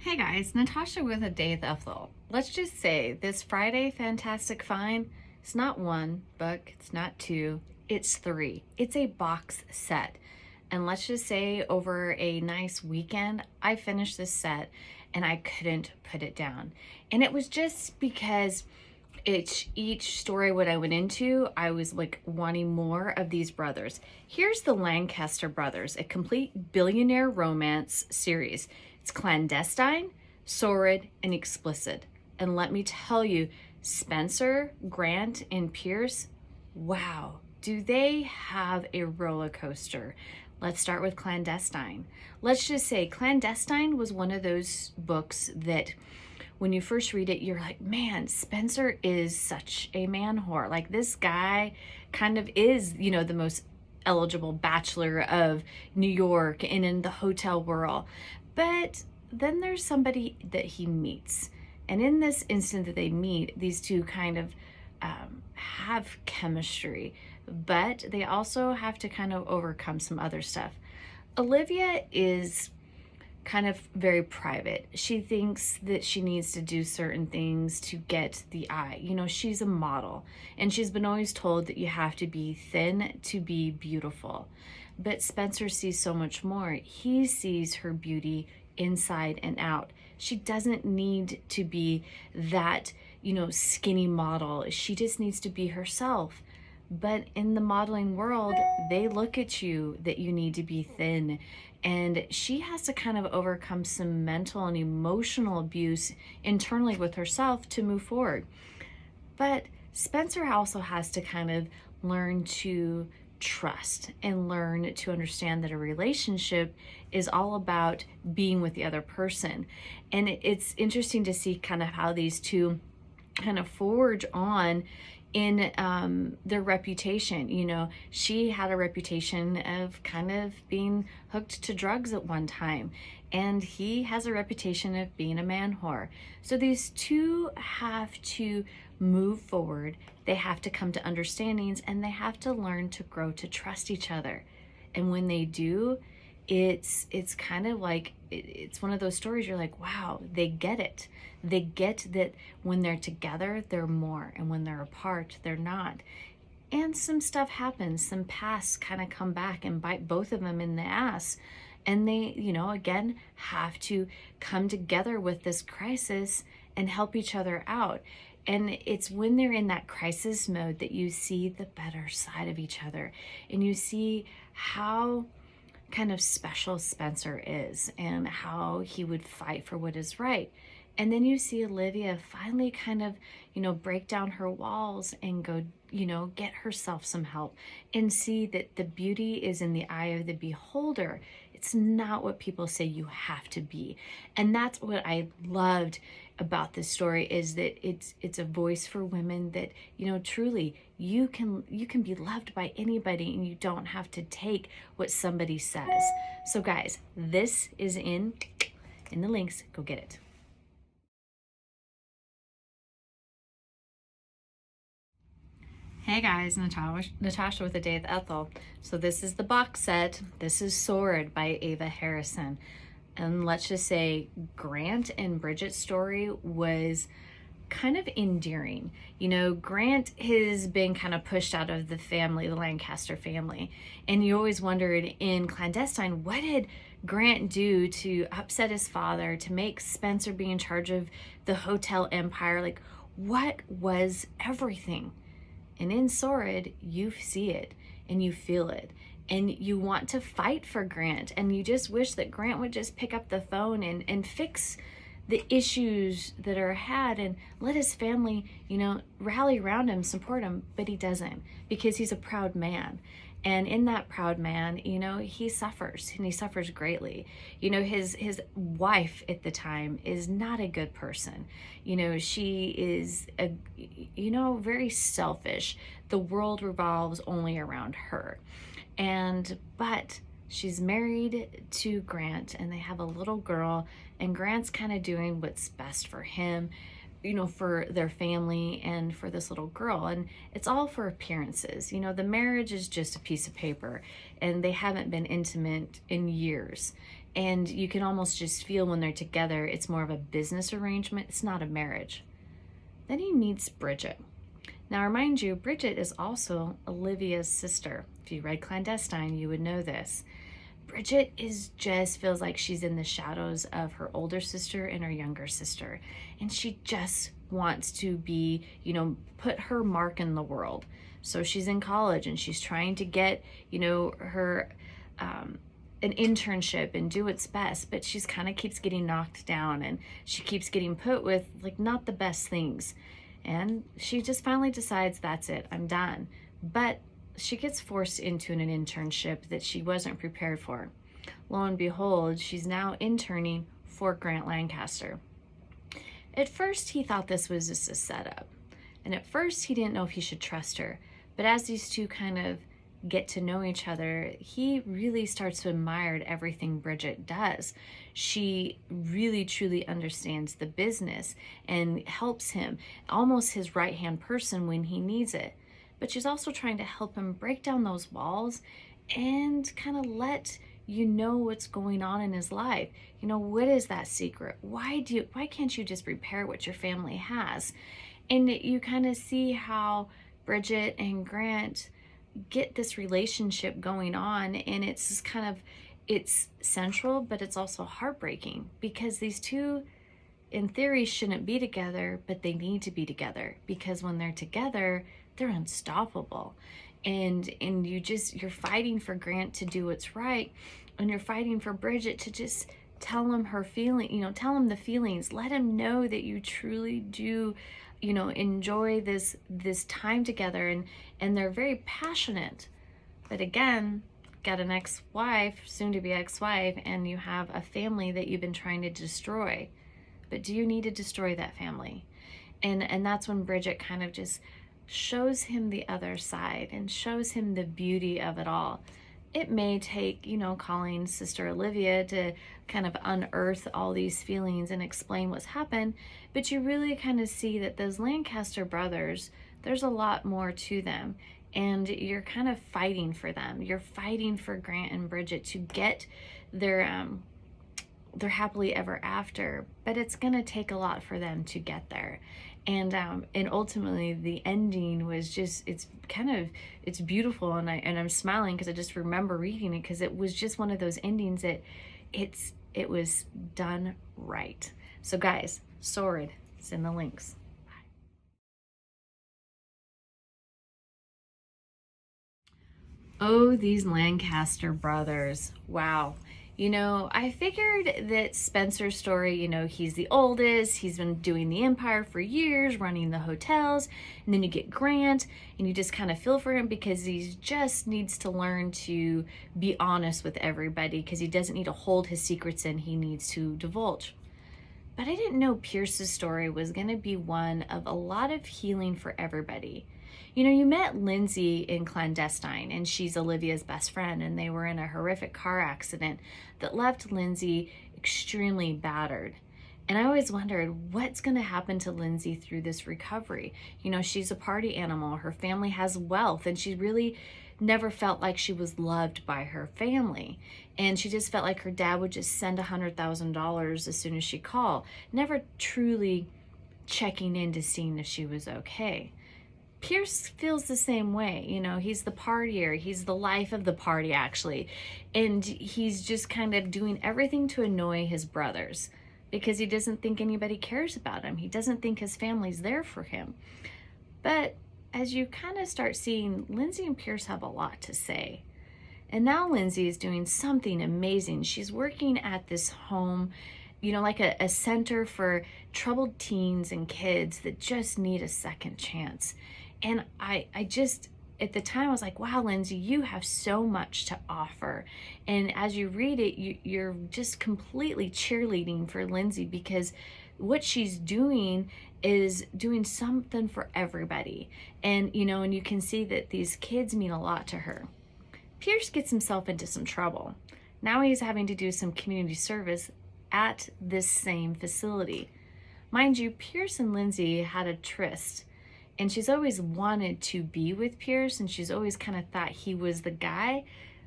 Hey guys, Natasha with A Day with Ethel. Let's just say this Friday Fantastic Find, it's not one book, it's not two, it's three. It's a box set. And let's just say over a nice weekend, I finished this set and I couldn't put it down. And it was just because each story what I went into, I was like wanting more of these brothers. Here's the Lancaster brothers, a complete billionaire romance series. It's clandestine, sordid, and explicit. And let me tell you, Spencer, Grant, and Pierce, wow, do they have a roller coaster. Let's start with Clandestine. Let's just say Clandestine was one of those books that when you first read it, you're like, man, Spencer is such a man whore. Like, this guy kind of is, the most eligible bachelor of New York and in the hotel world. But then there's somebody that he meets. And in this instant that they meet, these two kind of have chemistry, but they also have to kind of overcome some other stuff. Olivia is kind of very private. She thinks that she needs to do certain things to get the eye. She's a model, and she's been always told that you have to be thin to be beautiful. But Spencer sees so much more. He sees her beauty inside and out. She doesn't need to be that, skinny model. She just needs to be herself. But in the modeling world, they look at you that you need to be thin. And she has to kind of overcome some mental and emotional abuse internally with herself to move forward. But Spencer also has to kind of learn to trust and learn to understand that a relationship is all about being with the other person. And it's interesting to see kind of how these two kind of forge on in their reputation. She had a reputation of kind of being hooked to drugs at one time, and he has a reputation of being a man whore. So these two have to move forward. They have to come to understandings, and they have to learn to grow to trust each other. And when they do, it's kind of like, it's one of those stories you're like, wow, they get it. They get that when they're together, they're more, and when they're apart, they're not. And some stuff happens, some pasts kind of come back and bite both of them in the ass. And they, again, have to come together with this crisis and help each other out. And it's when they're in that crisis mode that you see the better side of each other. And you see how kind of special Spencer is and how he would fight for what is right. And then you see Olivia finally kind of, break down her walls and go, get herself some help and see that the beauty is in the eye of the beholder. It's not what people say you have to be. And that's what I loved about this story, is that it's a voice for women that, truly you can be loved by anybody, and you don't have to take what somebody says. So guys, this is in the links. Go get it. Hey guys, Natasha with A Day with Ethel. So this is the box set. This is SORDID by Ava Harrison. And let's just say Grant and Bridget's story was kind of endearing. Grant has been kind of pushed out of the family, the Lancaster family. And you always wondered in Clandestine, what did Grant do to upset his father, to make Spencer be in charge of the hotel empire? Like, what was everything? And in SORDID, you see it and you feel it. And you want to fight for Grant. And you just wish that Grant would just pick up the phone and fix the issues that are had and let his family, rally around him, support him. But he doesn't, because he's a proud man. And in that proud man, he suffers, and he suffers greatly. His wife at the time is not a good person. She is very selfish. The world revolves only around her. But she's married to Grant, and they have a little girl, and Grant's kind of doing what's best for him, for their family and for this little girl. And it's all for appearances. The marriage is just a piece of paper, and they haven't been intimate in years. And you can almost just feel when they're together, it's more of a business arrangement. It's not a marriage. Then he meets Bridget. Now, remind you, Bridget is also Olivia's sister. If you read Clandestine, you would know this. Bridget just feels like she's in the shadows of her older sister and her younger sister. And she just wants to be, put her mark in the world. So she's in college and she's trying to get, her an internship and do its best, but she's kind of keeps getting knocked down and she keeps getting put with like not the best things. And she just finally decides, that's it, I'm done. But she gets forced into an internship that she wasn't prepared for. Lo and behold, she's now interning for Grant Lancaster. At first, he thought this was just a setup. And at first, he didn't know if he should trust her. But as these two kind of get to know each other, he really starts to admire everything Bridget does. She really truly understands the business and helps him, almost his right-hand person when he needs it. But she's also trying to help him break down those walls and kind of let you know what's going on in his life. What is that secret? Why can't you just repair what your family has? And you kind of see how Bridget and Grant get this relationship going on, and it's just it's central, but it's also heartbreaking because these two in theory shouldn't be together, but they need to be together because when they're together, they're unstoppable. And you're fighting for Grant to do what's right, and you're fighting for Bridget to just tell him her feeling, tell him the feelings, let him know that you truly do enjoy this time together, and they're very passionate. But again, got an ex-wife, soon to be ex-wife, and you have a family that you've been trying to destroy. But do you need to destroy that family? And that's when Bridget kind of just shows him the other side and shows him the beauty of it all. It may take, calling Sister Olivia to kind of unearth all these feelings and explain what's happened, but you really kind of see that those Lancaster brothers, there's a lot more to them, and you're kind of fighting for them. You're fighting for Grant and Bridget to get their happily ever after, but it's gonna take a lot for them to get there. And ultimately the ending was just, it's beautiful, and I'm smiling because I just remember reading it because it was just one of those endings that it was done right. So guys, SORDID, it's in the links. Oh, these Lancaster brothers. Wow. I figured that Spencer's story, he's the oldest, he's been doing the empire for years, running the hotels, and then you get Grant, and you just kind of feel for him because he just needs to learn to be honest with everybody because he doesn't need to hold his secrets in, he needs to divulge. But I didn't know Pierce's story was going to be one of a lot of healing for everybody. You met Lindsay in Clandestine, and she's Olivia's best friend, and they were in a horrific car accident that left Lindsay extremely battered. And I always wondered what's going to happen to Lindsay through this recovery. She's a party animal. Her family has wealth, and she really never felt like she was loved by her family. And she just felt like her dad would just send $100,000 as soon as she called, never truly checking in to seeing if she was okay. Pierce feels the same way. He's the partier. He's the life of the party, actually. And he's just kind of doing everything to annoy his brothers because he doesn't think anybody cares about him. He doesn't think his family's there for him. But as you kind of start seeing, Lindsay and Pierce have a lot to say. And now Lindsay is doing something amazing. She's working at this home, like a center for troubled teens and kids that just need a second chance. And I just, at the time, I was like, wow, Lindsay, you have so much to offer. And as you read it, you're just completely cheerleading for Lindsay because what she's doing is doing something for everybody. And, and you can see that these kids mean a lot to her. Pierce gets himself into some trouble. Now he's having to do some community service at this same facility. Mind you, Pierce and Lindsay had a tryst. And she's always wanted to be with Pierce, and she's always kind of thought he was the guy.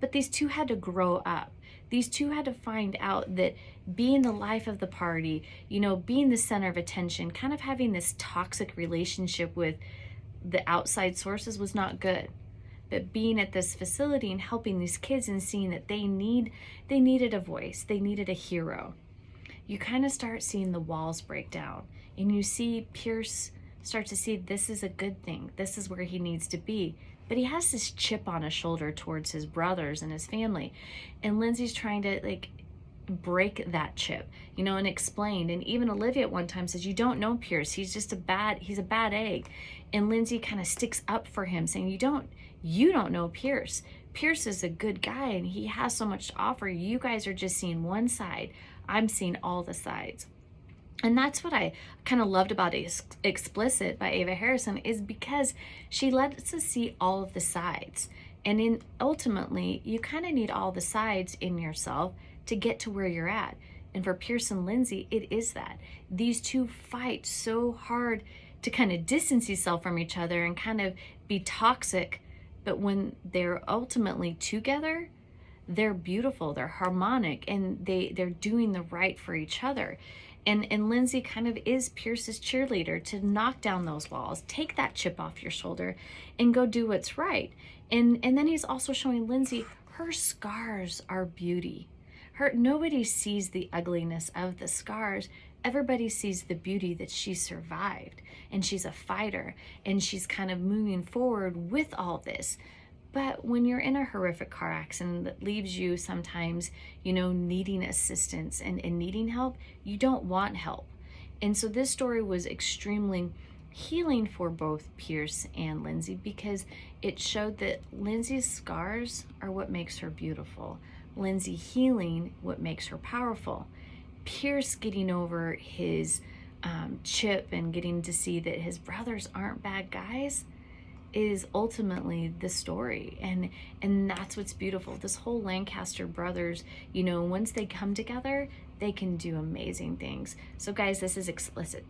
But these two had to grow up. These two had to find out that being the life of the party, you know, being the center of attention, kind of having this toxic relationship with the outside sources was not good. But being at this facility and helping these kids and seeing that they needed a voice, they needed a hero, you kind of start seeing the walls break down, and you see Pierce start to see this is a good thing. This is where he needs to be. But he has this chip on his shoulder towards his brothers and his family. And Lindsay's trying to like break that chip, you know, and explain. And even Olivia at one time says, you don't know Pierce. He's just he's a bad egg. And Lindsay kind of sticks up for him, saying, you don't know Pierce. Pierce is a good guy and he has so much to offer. You guys are just seeing one side. I'm seeing all the sides. And that's what I kind of loved about Explicit by Ava Harrison, is because she lets us see all of the sides. And ultimately, you kind of need all the sides in yourself to get to where you're at. And for Pierce and Lindsay, it is that. These two fight so hard to kind of distance yourself from each other and kind of be toxic. But when they're ultimately together, they're beautiful, they're harmonic, and they're doing the right for each other. And Lindsay kind of is Pierce's cheerleader to knock down those walls, take that chip off your shoulder, and go do what's right. And then he's also showing Lindsay her scars are beauty. Nobody sees the ugliness of the scars. Everybody sees the beauty that she survived, and she's a fighter, and she's kind of moving forward with all this. But when you're in a horrific car accident that leaves you sometimes, you know, needing assistance and needing help, you don't want help. And so this story was extremely healing for both Pierce and Lindsay, because it showed that Lindsay's scars are what makes her beautiful. Lindsay healing what makes her powerful. Pierce getting over his chip and getting to see that his brothers aren't bad guys is ultimately the story. And that's what's beautiful. This whole Lancaster brothers, you know, once they come together, they can do amazing things. So guys, this is Explicit.